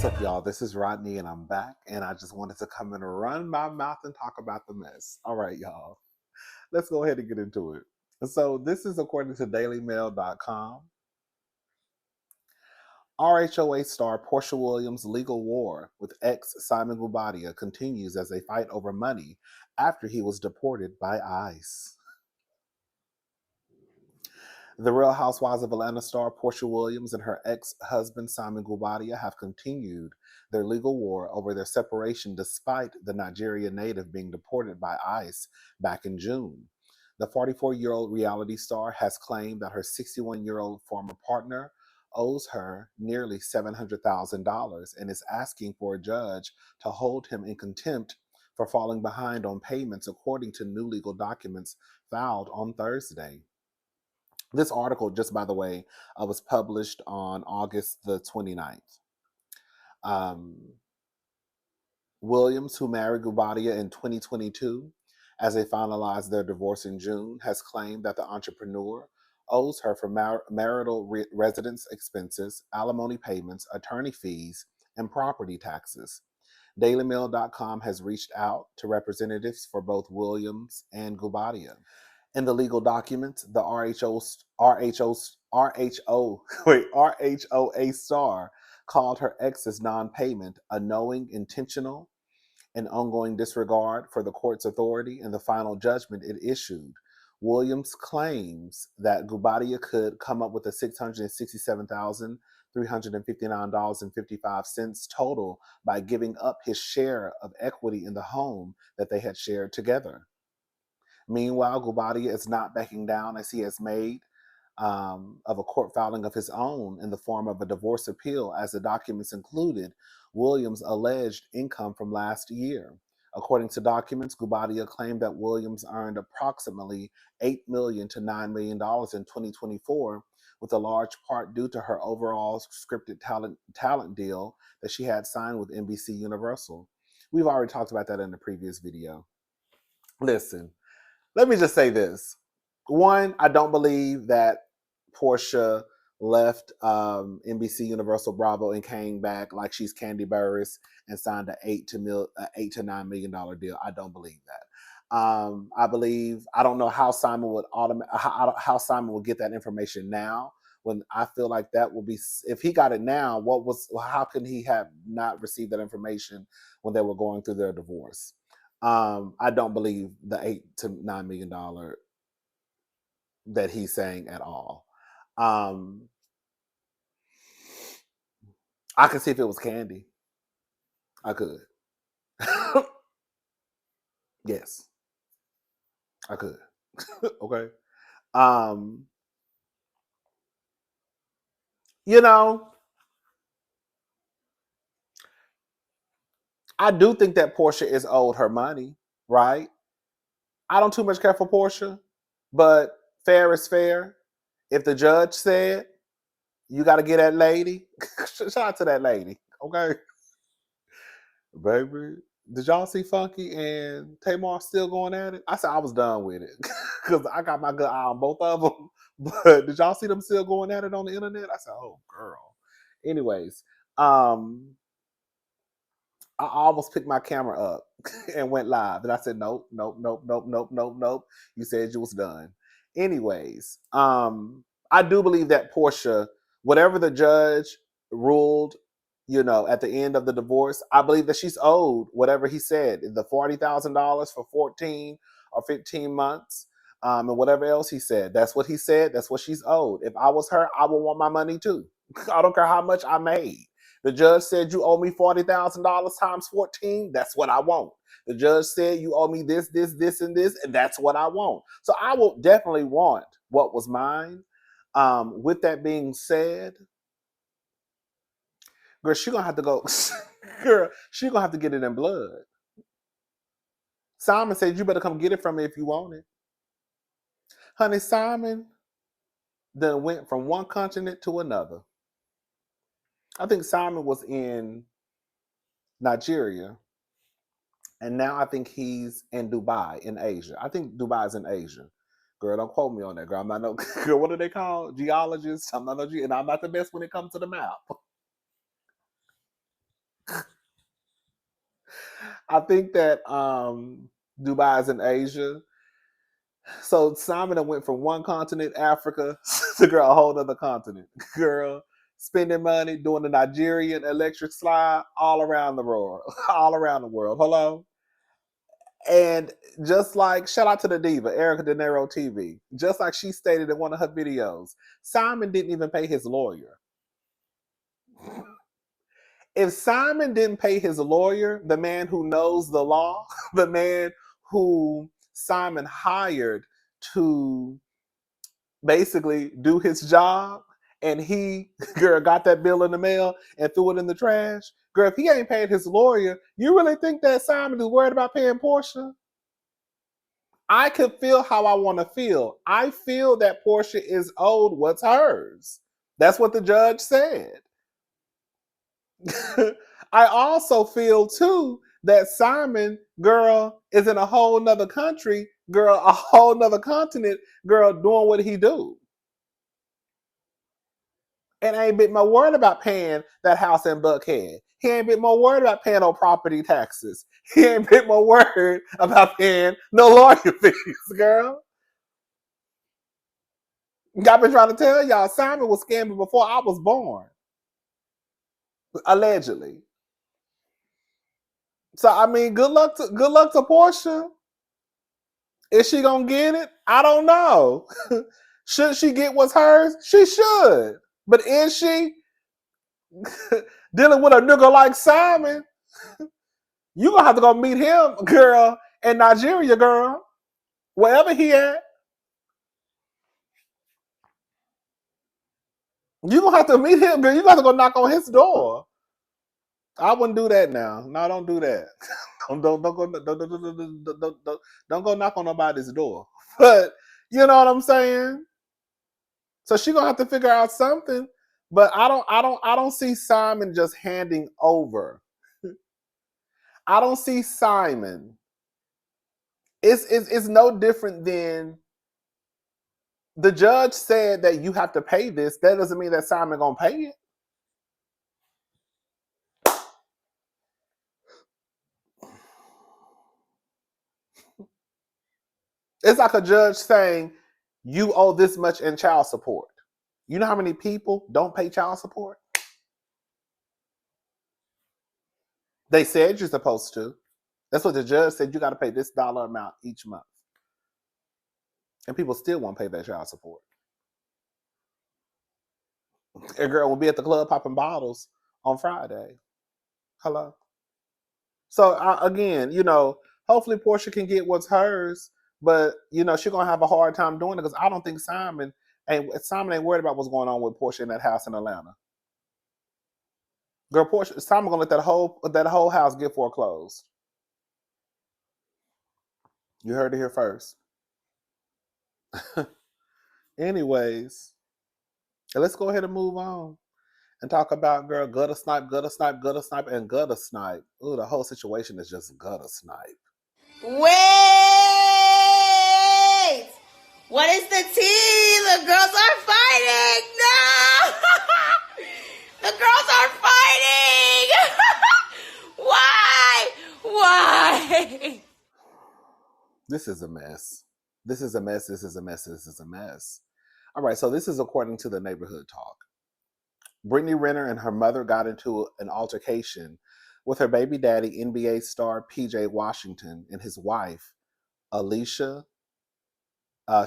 What's up, y'all? This is Rodney, and I'm back, and I just wanted to come and run my mouth and talk about the mess. All right, y'all. Let's go ahead and get into it. So, this is according to dailymail.com. RHOA star Porsha Williams' legal war with ex Simon Guobadia continues as they fight over money after he was deported by ICE. The Real Housewives of Atlanta star Porsha Williams and her ex-husband Simon Guobadia have continued their legal war over their separation despite the Nigerian native being deported by ICE back in June. The 44-year-old reality star has claimed that her 61-year-old former partner owes her nearly $700,000 and is asking for a judge to hold him in contempt for falling behind on payments, according to new legal documents filed on Thursday. This article, just by the way, was published on August the 29th. Williams, who married Guobadia in 2022, as they finalized their divorce in June, has claimed that the entrepreneur owes her for marital residence expenses, alimony payments, attorney fees, and property taxes. DailyMail.com has reached out to representatives for both Williams and Guobadia. In the legal documents, the RHOA star called her ex's non-payment a knowing, intentional, and ongoing disregard for the court's authority and the final judgment it issued. Williams claims that Guobadia could come up with a $667,359.55 total by giving up his share of equity in the home that they had shared together. Meanwhile, Guobadia is not backing down as he has made of a court filing of his own in the form of a divorce appeal, as the documents included Williams' alleged income from last year. According to documents, Guobadia claimed that Williams earned approximately $8 million to $9 million in 2024, with a large part due to her overall scripted talent deal that she had signed with NBC Universal. We've already talked about that in the previous video. Listen, let me just say this. One, I don't believe that Porsha left NBC Universal Bravo and came back like she's Candy Burris and signed an $8 to $9 million deal. I don't believe that. I believe, I don't know how Simon would how Simon would get that information now, when I feel like that will be, if he got it now, how can he have not received that information when they were going through their divorce? I don't believe the $8 to $9 million that he's saying at all. I could see if it was Candy. I could. Yes, I could. Okay. You know, I do think that Porsha is owed her money, right? I don't too much care for Porsha, but fair is fair. If the judge said you got to get that lady, shout out to that lady, okay? Baby, did y'all see Funky and Tamar still going at it? I said I was done with it because I got my good eye on both of them. But did y'all see them still going at it on the internet? I said, oh, girl. Anyways, I almost picked my camera up and went live. And I said, nope, nope, nope, nope, nope, nope, nope. You said you was done. Anyways, I do believe that Porsha, whatever the judge ruled, at the end of the divorce, I believe that she's owed whatever he said, the $40,000 for 14 or 15 months, and whatever else he said. That's what he said. That's what she's owed. If I was her, I would want my money too. I don't care how much I made. The judge said you owe me $40,000 times 14. That's what I want. The judge said you owe me this, this, this, and this, and that's what I want. So I will definitely want what was mine. With that being said, girl, she gonna have to go. Girl, she gonna have to get it in blood. Simon said you better come get it from me if you want it. Honey, Simon then went from one continent to another. I think Simon was in Nigeria, and now I think he's in Dubai, in Asia. I think Dubai is in Asia. Girl, don't quote me on that, girl. I'm not no girl. What do they call geologists? I'm not no and I'm not the best when it comes to the map. I think that Dubai is in Asia. So Simon went from one continent, Africa, to girl a whole other continent. Girl, spending money, doing the Nigerian electric slide all around the world. All around the world. Hello? And just like, shout out to the diva, Erica De Niro TV. Just like she stated in one of her videos, Simon didn't even pay his lawyer. If Simon didn't pay his lawyer, the man who knows the law, the man who Simon hired to basically do his job, and he, girl, got that bill in the mail and threw it in the trash. Girl, if he ain't paid his lawyer, you really think that Simon is worried about paying Porsha? I can feel how I want to feel. I feel that Porsha is owed what's hers. That's what the judge said. I also feel too that Simon, girl, is in a whole nother country, girl, a whole nother continent, girl, doing what he do. And I ain't bit more worried about paying that house in Buckhead. He ain't bit more worried about paying no property taxes. He ain't bit more worried about paying no lawyer fees, girl. I've been trying to tell y'all, Simon was scamming before I was born. Allegedly. So I mean, good luck to Porsha. Is she gonna get it? I don't know. Should she get what's hers? She should. But is she dealing with a nigga like Simon? You gonna have to go meet him, girl, in Nigeria, girl. Wherever he at. You gonna have to meet him, girl. You got to go knock on his door. I wouldn't do that now. No, don't do that. Don't go knock on nobody's door. But you know what I'm saying? So she gonna have to figure out something. But I don't see Simon just handing over. I don't see Simon. It's no different than the judge said that you have to pay this. That doesn't mean that Simon gonna pay it. It's like a judge saying you owe this much in child support. You know how many people don't pay child support? They said you're supposed to. That's what the judge said. You got to pay this dollar amount each month. And people still won't pay their child support. A girl will be at the club popping bottles on Friday. Hello. So again, hopefully Porsha can get what's hers, but she's gonna have a hard time doing it because I don't think Simon ain't worried about what's going on with Porsha in that house in Atlanta. Girl, Porsha, Simon gonna let that whole house get foreclosed. You heard it here first. Anyways, let's go ahead and move on and talk about girl gutter snipe, and gutter snipe. Ooh, the whole situation is just gutter snipe. Wait! What is the tea? The girls are fighting! No! The girls are fighting! Why? Why? This is a mess. This is a mess. This is a mess. This is a mess. All right, so this is according to the Neighborhood Talk. Brittany Renner and her mother got into an altercation with her baby daddy, NBA star PJ Washington, and his wife, Alisah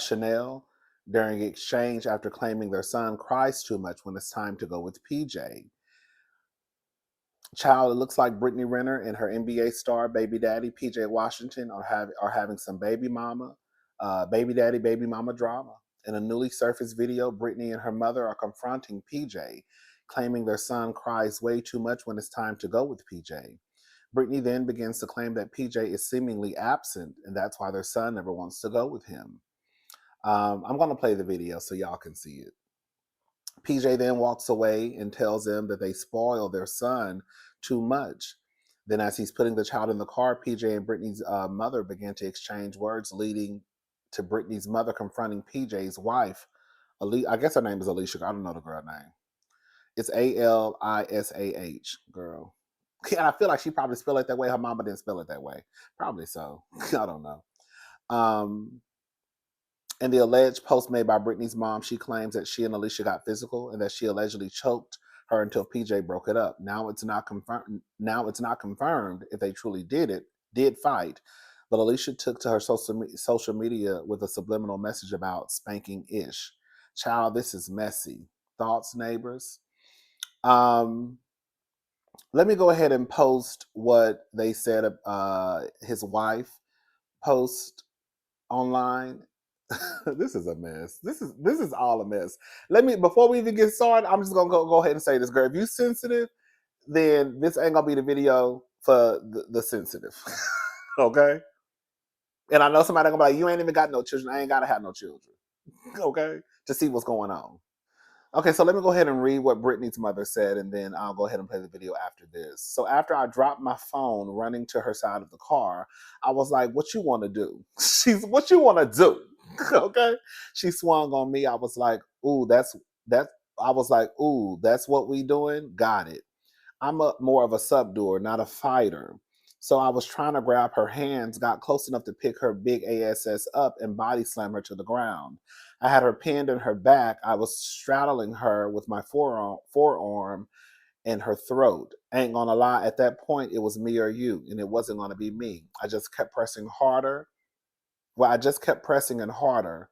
Chanel, during exchange after claiming their son cries too much when it's time to go with PJ. Child, it looks like Brittany Renner and her NBA star baby daddy, PJ Washington, are having some baby daddy, baby mama drama. In a newly surfaced video, Brittany and her mother are confronting PJ, claiming their son cries way too much when it's time to go with PJ. Brittany then begins to claim that PJ is seemingly absent, and that's why their son never wants to go with him. I'm going to play the video so y'all can see it. PJ then walks away and tells them that they spoil their son too much. Then as he's putting the child in the car, PJ and Brittany's mother begin to exchange words, leading to Brittany's mother confronting PJ's wife. I guess her name is Alisah. I don't know the girl name. It's Alisah, girl. And I feel like she probably spelled it that way. Her mama didn't spell it that way. Probably so. I don't know. In the alleged post made by Brittany's mom, she claims that she and Alisah got physical and that she allegedly choked her until PJ broke it up. Now it's not confirmed. Now it's not confirmed if they truly did fight. But Alisah took to her social media with a subliminal message about spanking Ish. Child, this is messy. Thoughts, neighbors? Let me go ahead and post what they said. His wife post online. This is a mess. This is all a mess. Before we even get started, I'm just gonna go ahead and say this, girl. If you sensitive, then this ain't gonna be the video for the sensitive. Okay? And I know somebody gonna be like, you ain't even got no children. I ain't gotta have no children. Okay? To see what's going on. Okay, so let me go ahead and read what Brittany's mother said, and then I'll go ahead and play the video after this. So after I dropped my phone running to her side of the car, I was like, what you want to do? What you want to do? Okay? She swung on me. I was like, ooh, that's what we doing? Got it. I'm more of a subduer, not a fighter. So I was trying to grab her hands, got close enough to pick her big ass up and body slam her to the ground. I had her pinned in her back. I was straddling her with my forearm and her throat. Ain't gonna lie, at that point, it was me or you, and it wasn't gonna be me. I just kept pressing harder. Well, I just kept pressing and harder.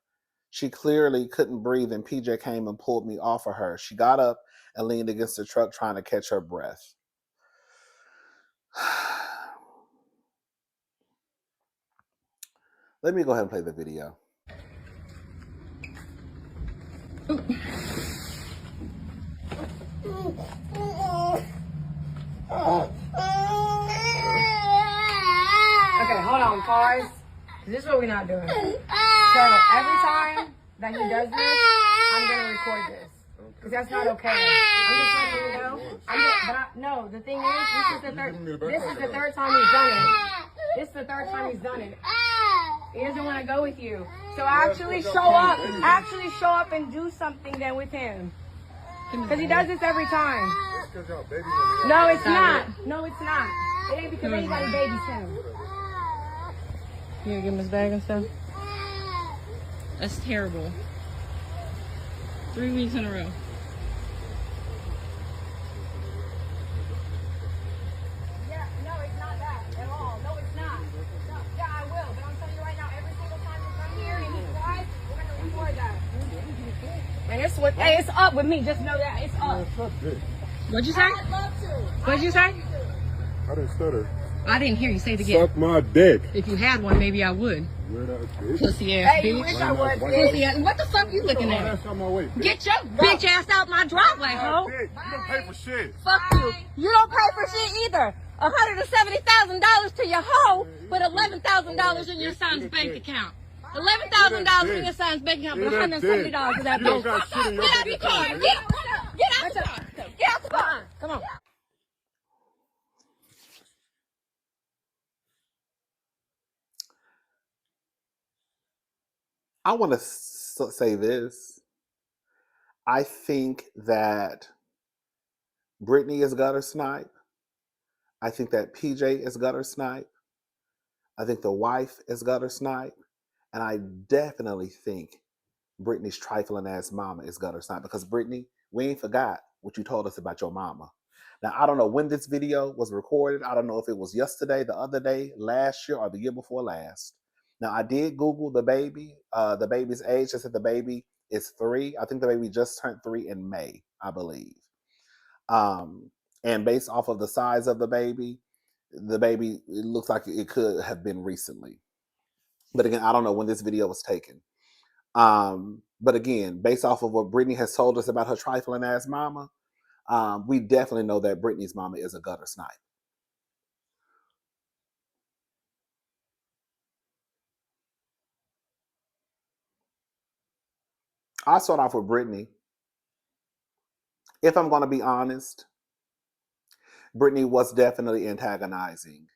She clearly couldn't breathe, and PJ came and pulled me off of her. She got up and leaned against the truck trying to catch her breath. Let me go ahead and play the video. Okay, hold on, pause. This is what we're not doing. So every time that he does this, I'm gonna record this. Because that's not okay. I'm just letting you know. No, the thing is, this is the third time he's done it. This is the third time he's done it. He doesn't want to go with you. So actually show up and do something then with him. Because he does this every time. No, it's not. No, it's not. It ain't because anybody babies him. You gonna give him his bag and stuff? That's terrible. 3 weeks in a row. Yeah, no, it's not that at all. No, it's not. No, yeah, I will. But I'm telling you right now, every single time you come here and he cries, we're gonna record that. And it's up with me. Just know that it's up. What'd you say? I'd love to. What'd you say? I didn't stutter. I didn't hear you say it again. Suck my dick. If you had one, maybe I would. Where that bitch? Pussy ass Hey, you bitch. wish I would. Pussy ass. What the fuck you looking Oh, at? that's on my way, bitch. Get your bitch ass out my driveway, ho. You don't pay for shit. Fuck you. You don't pay for shit either. $170,000 to your hoe, but $11,000 in your son's bank account. $11,000 in your son's bank account, but $170 to that You don't bitch. got shit in your Get out bank the car. account. Get out the car. Get out the car. Come on. I want to say this. I think that Brittany is gutter snipe. I think that PJ is gutter snipe. I think the wife is gutter snipe. And I definitely think Brittany's trifling ass mama is gutter snipe, because Brittany, we ain't forgot what you told us about your mama. Now, I don't know when this video was recorded. I don't know if it was yesterday, the other day, last year, or the year before last. Now, I did Google the baby's age. I said the baby is 3. I think the baby just turned 3 in May, I believe. And based off of the size of the baby, it looks like it could have been recently. But again, I don't know when this video was taken. But again, based off of what Brittany has told us about her trifling ass mama, we definitely know that Brittany's mama is a gutter snipe. I'll start off with Brittany. If I'm going to be honest, Brittany was definitely antagonizing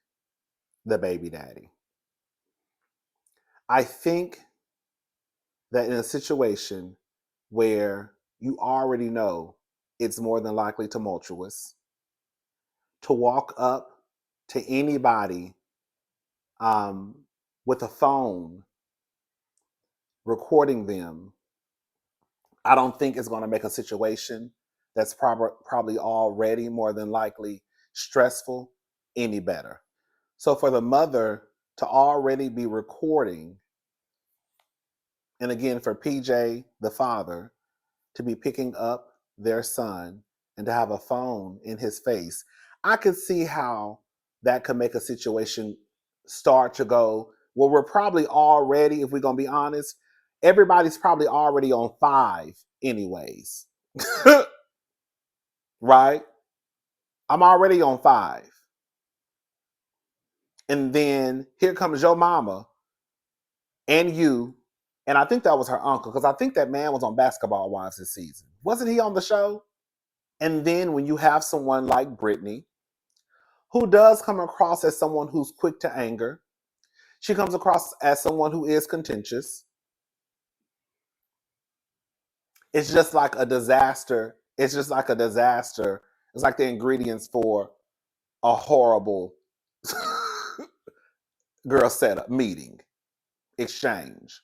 the baby daddy. I think that in a situation where you already know it's more than likely tumultuous, to walk up to anybody with a phone recording them, I don't think it's going to make a situation that's probably already more than likely stressful any better. So for the mother to already be recording, and again for PJ, the father, to be picking up their son and to have a phone in his face, I could see how that could make a situation start to go, well, we're probably already, if we're going to be honest, everybody's probably already on 5 anyways. Right? I'm already on 5. And then here comes your mama and you, and I think that was her uncle, because I think that man was on Basketball Wives this season. Wasn't he on the show? And then when you have someone like Brittany, who does come across as someone who's quick to anger, she comes across as someone who is contentious. It's just like a disaster. It's just like a disaster. It's like the ingredients for a horrible girl setup, meeting, exchange.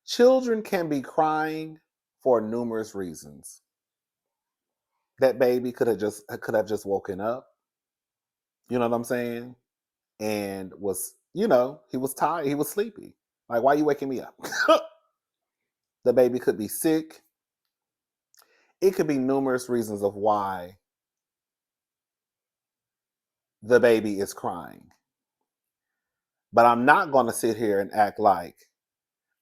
Children can be crying for numerous reasons. That baby could have just woken up. You know what I'm saying? And was, he was tired. He was sleepy. Like, why are you waking me up? The baby could be sick. It could be numerous reasons of why the baby is crying. But I'm not going to sit here and act like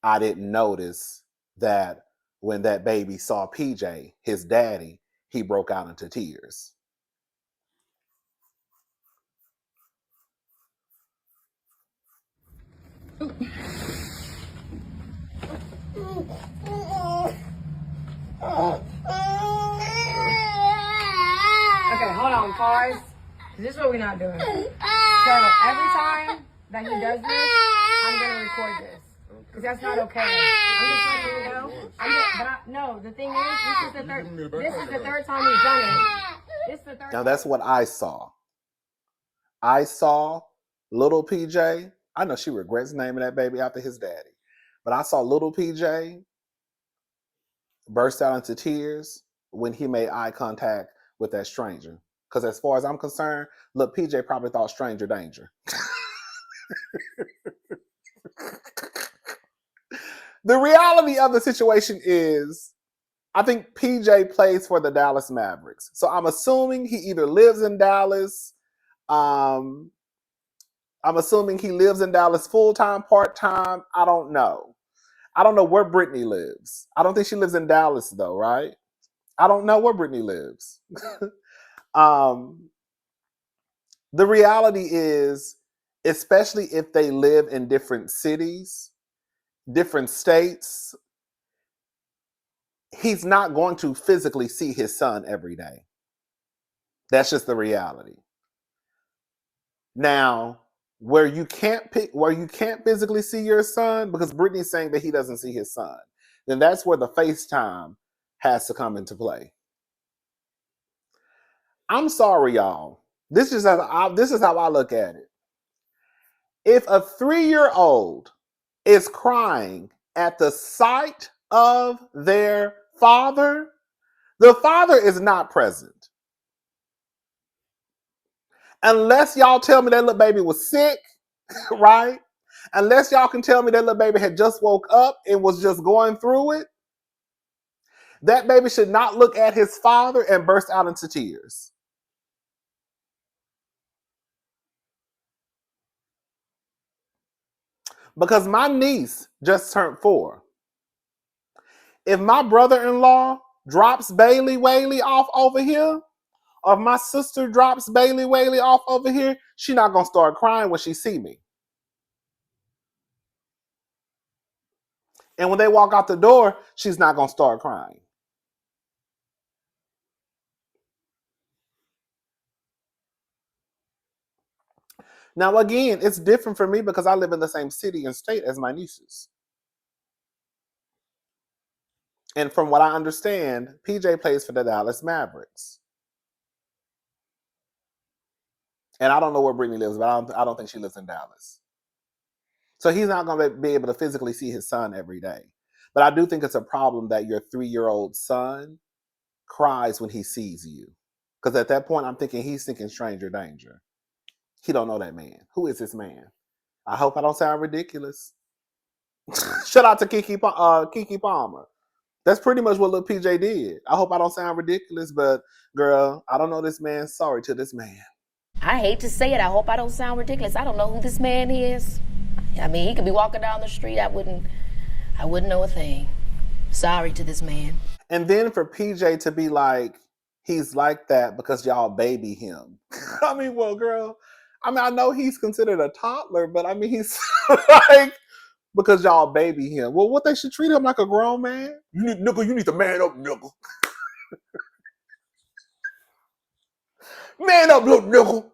I didn't notice that when that baby saw PJ, his daddy, he broke out into tears. Okay, hold on, pause. This is what we're not doing. So every time that he does this, I'm gonna record this. Because that's not okay. I'm just letting you know. No, the thing is, this is the third time he's done it. This is the third Now that's what I saw. I saw little PJ. I know she regrets naming that baby after his daddy. But I saw little PJ burst out into tears when he made eye contact with that stranger. Because as far as I'm concerned, look, PJ probably thought stranger danger. The reality of the situation is, I think PJ plays for the Dallas Mavericks. So I'm assuming he either lives in Dallas. I'm assuming he lives in Dallas full-time, part-time. I don't know. I don't know where Brittany lives. I don't think she lives in Dallas, though, right? I don't know where Brittany lives. The reality is, especially if they live in different cities, different states, he's not going to physically see his son every day. That's just the reality. Now, where you can't physically see your son, because Brittany's saying that he doesn't see his son, then that's where the FaceTime has to come into play. I'm sorry, y'all. This is how I look at it. If a 3-year-old is crying at the sight of their father, the father is not present. Unless y'all tell me that little baby was sick, right? Unless y'all can tell me that little baby had just woke up and was just going through it, that baby should not look at his father and burst out into tears. Because my niece just turned 4. If my brother-in-law drops Bailey Whaley off over here, or if my sister drops Bailey Whaley off over here, she's not going to start crying when she see me. And when they walk out the door, she's not going to start crying. Now, again, it's different for me because I live in the same city and state as my nieces. And from what I understand, PJ plays for the Dallas Mavericks. And I don't know where Brittany lives, but I don't think she lives in Dallas. So he's not going to be able to physically see his son every day. But I do think it's a problem that your 3-year-old son cries when he sees you. Because at that point, I'm thinking he's thinking stranger danger. He don't know that man. Who is this man? I hope I don't sound ridiculous. Shout out to Keke Palmer. That's pretty much what little PJ did. I hope I don't sound ridiculous, but girl, I don't know this man. Sorry to this man. I hate to say it. I hope I don't sound ridiculous. I don't know who this man is. I mean, he could be walking down the street. I wouldn't know a thing. Sorry to this man. And then for PJ to be like, he's like that because y'all baby him. I mean, well, girl, I mean, I know he's considered a toddler, but I mean, he's like, because y'all baby him. Well, what, they should treat him like a grown man? You need to man up, nigga. Man up, little nigga.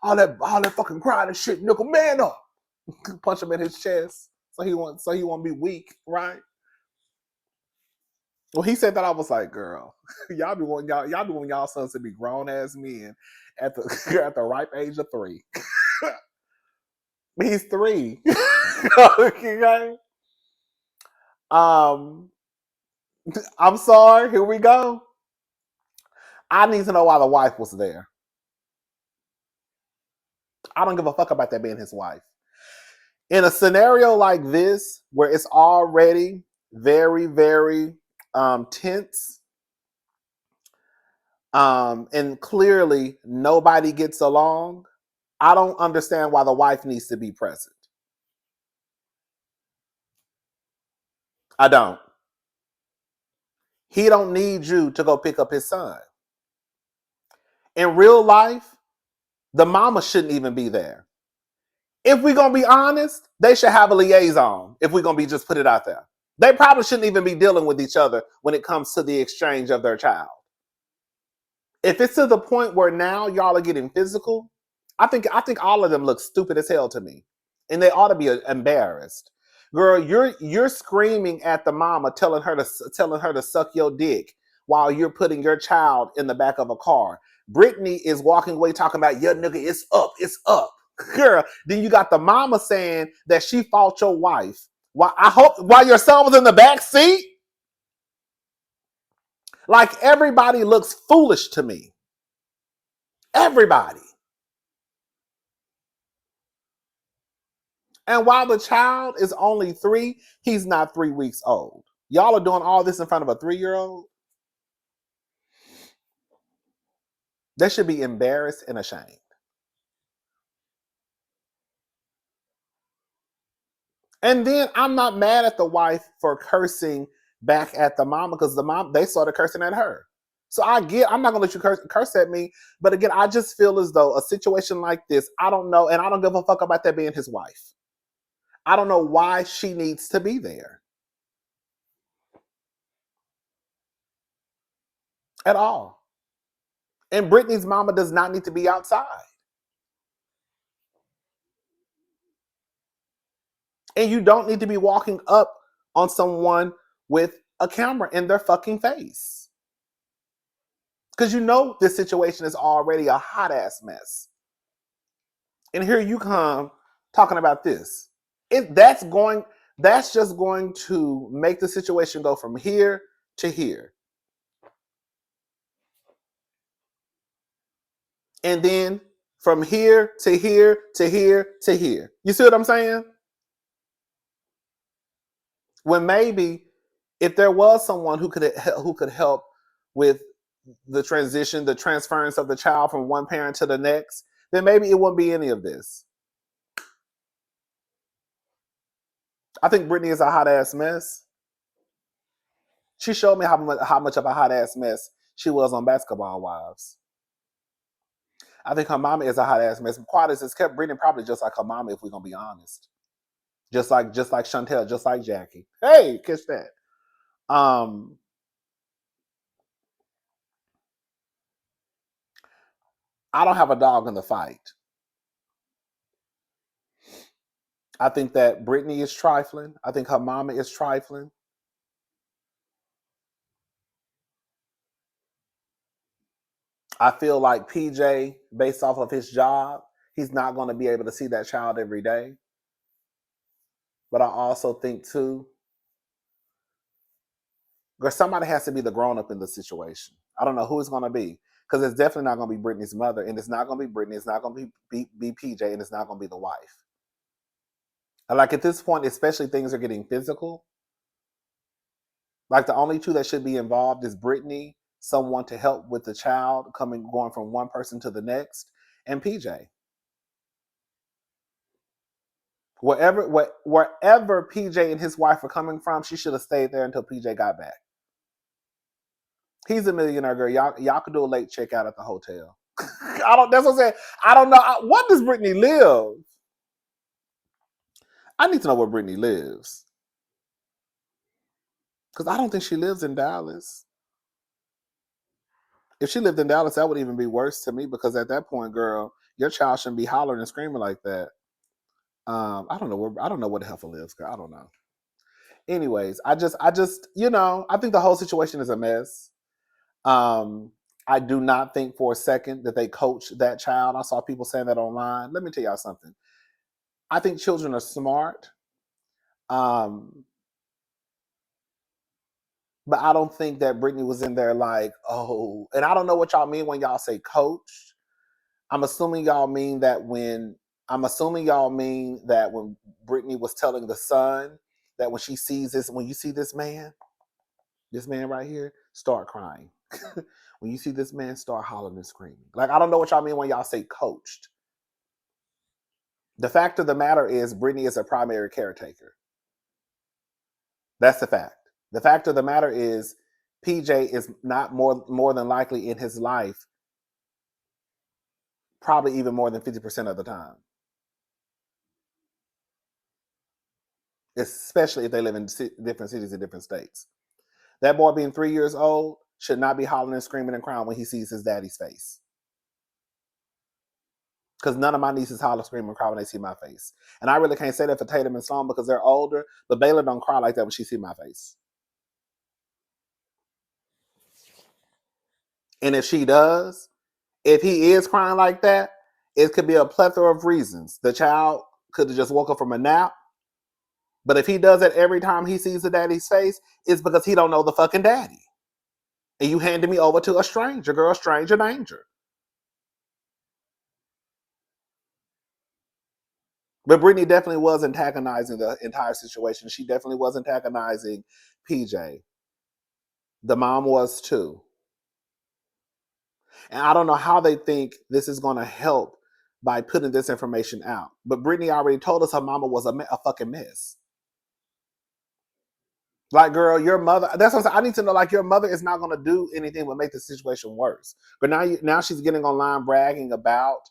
All that fucking crying and shit, nigga. Man up. Punch him in his chest so he won't be weak, right? Well, he said that, I was like, girl, y'all be wanting y'all sons to be grown ass men at the ripe age of 3. He's 3. Okay. I'm sorry. Here we go. I need to know why the wife was there. I don't give a fuck about that being his wife. In a scenario like this, where it's already very, very tense, and clearly nobody gets along, I don't understand why the wife needs to be present. I don't. He don't need you to go pick up his son. In real life, the mama shouldn't even be there. If we're going to be honest, they should have a liaison, if we're going to be just put it out there. They probably shouldn't even be dealing with each other when it comes to the exchange of their child. If it's to the point where now y'all are getting physical, I think all of them look stupid as hell to me. And they ought to be embarrassed. Girl, you're screaming at the mama, telling her to suck your dick while you're putting your child in the back of a car. Brittany is walking away talking about, yeah, nigga, it's up. Girl, then you got the mama saying that she fought your wife. While your son was in the back seat? Like, everybody looks foolish to me. Everybody. And while the child is only 3, he's not 3 weeks old. Y'all are doing all this in front of a 3-year-old? They should be embarrassed and ashamed. And then I'm not mad at the wife for cursing back at the mama, because the mom, they started cursing at her. So I'm not gonna let you curse at me. But again, I just feel as though a situation like this, I don't know, and I don't give a fuck about that being his wife. I don't know why she needs to be there at all. And Brittany's mama does not need to be outside. And you don't need to be walking up on someone with a camera in their fucking face. Because you know this situation is already a hot ass mess. And here you come talking about this. That's just going to make the situation go from here to here. And then from here to here to here to here. You see what I'm saying? When maybe if there was someone who could help with the transition, the transference of the child from one parent to the next, then maybe it wouldn't be any of this. I think Brittany is a hot ass mess. She showed me how much of a hot ass mess she was on Basketball Wives. I think her mama is a hot ass mess. Quiet as it's kept, Brittany probably just like her mama, if we're gonna be honest. Just like Chantel, just like Jackie. Hey, catch that. I don't have a dog in the fight. I think that Brittany is trifling. I think her mama is trifling. I feel like PJ, based off of his job, he's not going to be able to see that child every day. But I also think too, because somebody has to be the grown up in the situation. I don't know who it's going to be, because it's definitely not going to be Brittany's mother, and it's not going to be Brittany. It's not going to be PJ, and it's not going to be the wife. And like at this point, especially things are getting physical. Like the only two that should be involved is Brittany, someone to help with the child going from one person to the next, and PJ. Wherever PJ and his wife are coming from, she should have stayed there until PJ got back. He's a millionaire, girl. Y'all could do a late checkout at the hotel. That's what I'm saying. I don't know. What does Brittany live? I need to know where Brittany lives. Because I don't think she lives in Dallas. If she lived in Dallas, that would even be worse to me, because at that point, girl, your child shouldn't be hollering and screaming like that. I don't know where the heifer lives, girl. I don't know. Anyways, I just, I think the whole situation is a mess. I do not think for a second that they coached that child. I saw people saying that online. Let me tell y'all something. I think children are smart. But I don't think that Brittany was in there like, oh, and I don't know what y'all mean when y'all say coach. I'm assuming y'all mean that when Brittany was telling the son that when she sees this, when you see this man right here, start crying. When you see this man, start hollering and screaming. Like, I don't know what y'all mean when y'all say coached. The fact of the matter is Brittany is a primary caretaker. That's the fact. The fact of the matter is PJ is not more than likely in his life, probably even more than 50% of the time. Especially if they live in different cities and different states. That boy being 3 years old should not be hollering and screaming and crying when he sees his daddy's face. Because none of my nieces holler, scream, and cry when they see my face. And I really can't say that for Tatum and Sloan because they're older, but Baylor don't cry like that when she see my face. And if she does, if he is crying like that, it could be a plethora of reasons. The child could have just woke up from a nap. But if he does it every time he sees the daddy's face, it's because he don't know the fucking daddy. And you handed me over to a stranger, girl, stranger danger. But Brittany definitely was antagonizing the entire situation. She definitely was antagonizing PJ. The mom was too. And I don't know how they think this is going to help by putting this information out. But Brittany already told us her mama was a fucking mess. Like, girl, your mother, that's what I'm saying. I need to know, like, your mother is not going to do anything but make the situation worse. But now she's getting online bragging about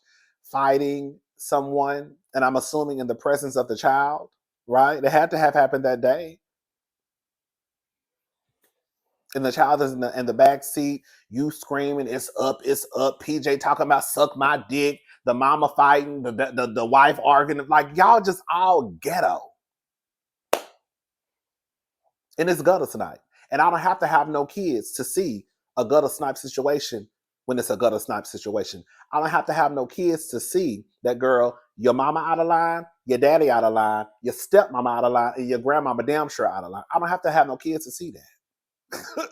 fighting someone, and I'm assuming in the presence of the child, right? It had to have happened that day. And the child is in the back seat, you screaming, it's up, PJ talking about suck my dick, the mama fighting, the wife arguing, like, y'all just all ghetto. And it's gutter snipe. And I don't have to have no kids to see a gutter snipe situation when it's a gutter snipe situation. I don't have to have no kids to see that, girl, your mama out of line, your daddy out of line, your stepmama out of line, and your grandmama damn sure out of line. I don't have to have no kids to see that.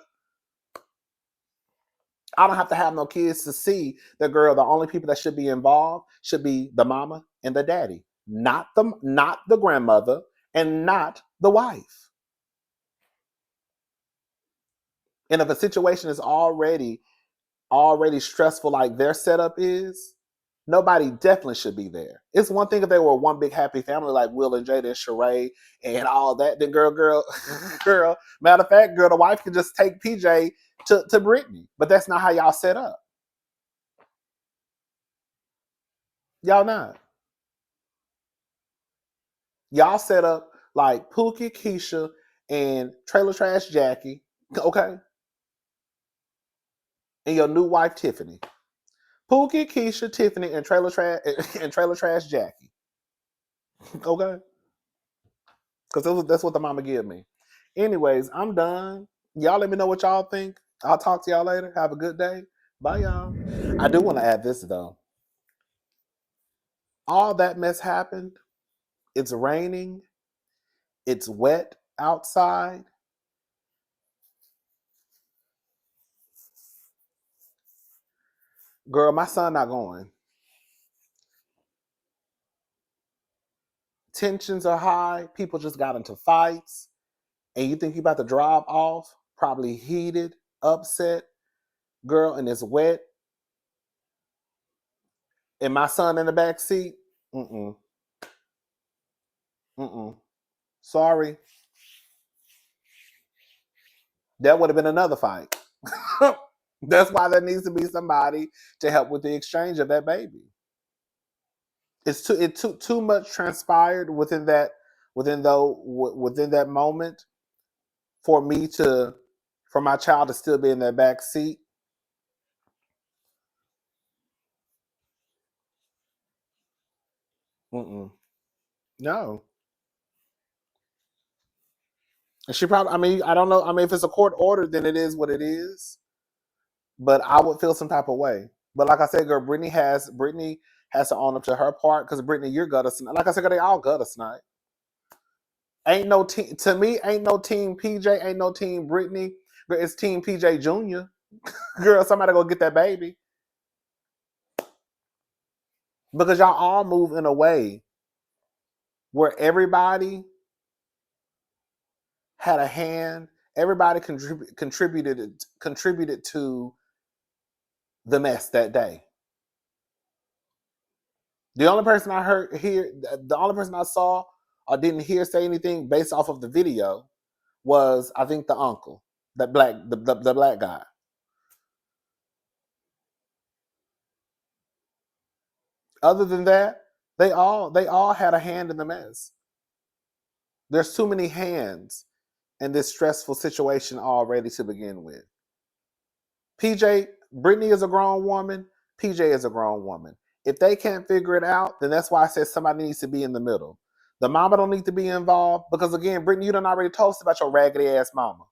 I don't have to have no kids to see that, girl, the only people that should be involved should be the mama and the daddy, not the grandmother and not the wife. And if a situation is already stressful like their setup is, nobody definitely should be there. It's one thing if they were one big happy family like Will and Jada and Sheree and all that, then girl, matter of fact, girl, the wife can just take PJ to Brittany. But that's not how y'all set up. Y'all not. Y'all set up like Pookie, Keisha, and Trailer Trash Jackie, okay? And your new wife, Tiffany. Pookie, Keisha, Tiffany, and Trailer Trash Jackie. Okay? Because that's what the mama gave me. Anyways, I'm done. Y'all let me know what y'all think. I'll talk to y'all later. Have a good day. Bye, y'all. I do want to add this, though. All that mess happened. It's raining. It's wet outside. Girl, my son not going. Tensions are high. People just got into fights. And you think you about to drive off, probably heated, upset. Girl, and it's wet. And my son in the back seat. Mm-mm. Mm-mm. Sorry. That would have been another fight. That's why there needs to be somebody to help with the exchange of that baby. It took too much transpired within that moment for my child to still be in that back seat. Mm-mm. No. And she probably, I mean, I don't know. I mean, if it's a court order, then it is what it is. But I would feel some type of way. But like I said, girl, Brittany has to own up to her part, because Brittany, you're gutter snipe. Like I said, girl, they all gutter snipe. Ain't no team to me. Ain't no team PJ. Ain't no team Brittany. But it's team PJ Junior. Girl, somebody go get that baby, because y'all all move in a way where everybody had a hand. Everybody contributed to the mess that day. The only person the only person I saw or didn't hear say anything based off of the video was, I think, the uncle, the black guy. Other than that, they all had a hand in the mess. There's too many hands in this stressful situation already to begin with. Brittany is a grown woman. PJ is a grown woman. If they can't figure it out, then that's why I said somebody needs to be in the middle. The mama don't need to be involved, because again, Brittany, you done already told us about your raggedy ass mama.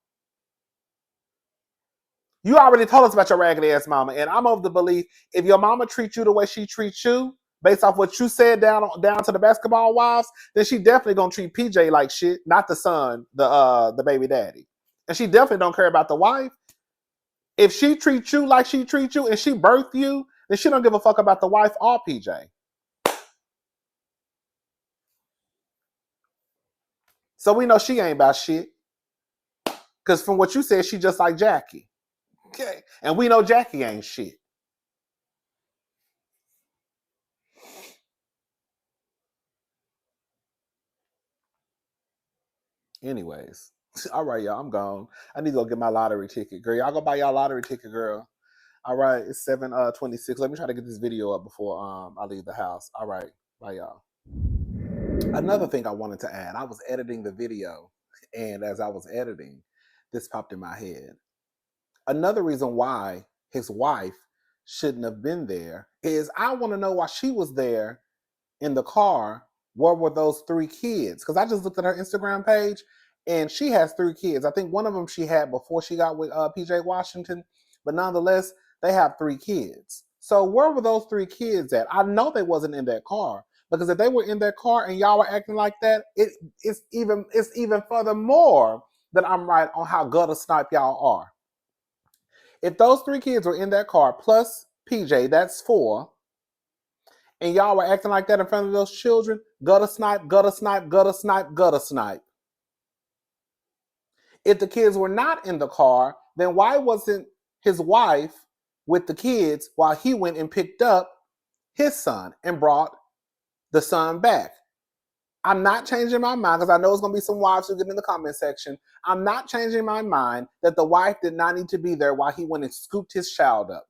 You already told us about your raggedy ass mama, and I'm of the belief, if your mama treats you the way she treats you, based off what you said down to the basketball wives, then she definitely gonna treat PJ like shit, not the son, the baby daddy. And she definitely don't care about the wife. If she treats you like she treats you and she birthed you, then she don't give a fuck about the wife or PJ. So we know she ain't about shit. Because from what you said, she just like Jackie. Okay. And we know Jackie ain't shit. Anyways. All right, y'all. I'm gone. I need to go get my lottery ticket. Girl, y'all go buy y'all lottery ticket, girl. All right. It's 7:26. Let me try to get this video up before I leave the house. All right. Bye, y'all. Another thing I wanted to add. I was editing the video, and as I was editing, this popped in my head. Another reason why his wife shouldn't have been there is, I want to know why she was there in the car. Where were those 3 kids? Because I just looked at her Instagram page, and she has 3 kids. I think one of them she had before she got with PJ Washington, but nonetheless, they have 3 kids. So where were those 3 kids at? I know they wasn't in that car, because if they were in that car and y'all were acting like that, it's even furthermore that I'm right on how gutter snipe y'all are. If those 3 kids were in that car, plus PJ, that's 4, and y'all were acting like that in front of those children, gutter snipe, gutter snipe, gutter snipe, gutter snipe. If the kids were not in the car, then why wasn't his wife with the kids while he went and picked up his son and brought the son back? I'm not changing my mind, because I know there's going to be some wives who get in the comment section. I'm not changing my mind that the wife did not need to be there while he went and scooped his child up.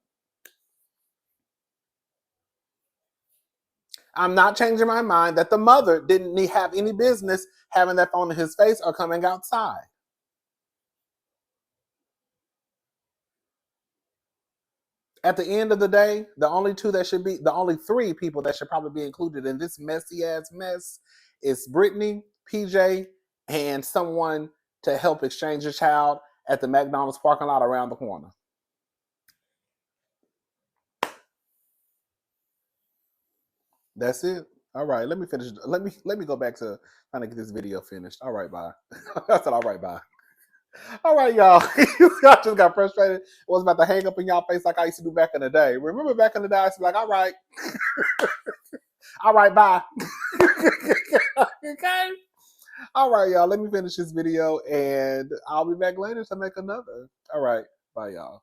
I'm not changing my mind that the mother didn't have any business having that phone in his face or coming outside. At the end of the day, the only 3 people that should probably be included in this messy ass mess is Brittany, PJ, and someone to help exchange a child at the McDonald's parking lot around the corner. That's it. All right, let me finish. Let me go back to trying to get this video finished. All right, bye. I said, all right, bye. All right, y'all. Y'all just got frustrated. I was about to hang up in y'all face like I used to do back in the day. Remember back in the day, I used to be like, all right. All right, bye. Okay. All right, y'all. Let me finish this video and I'll be back later to make another. All right. Bye, y'all.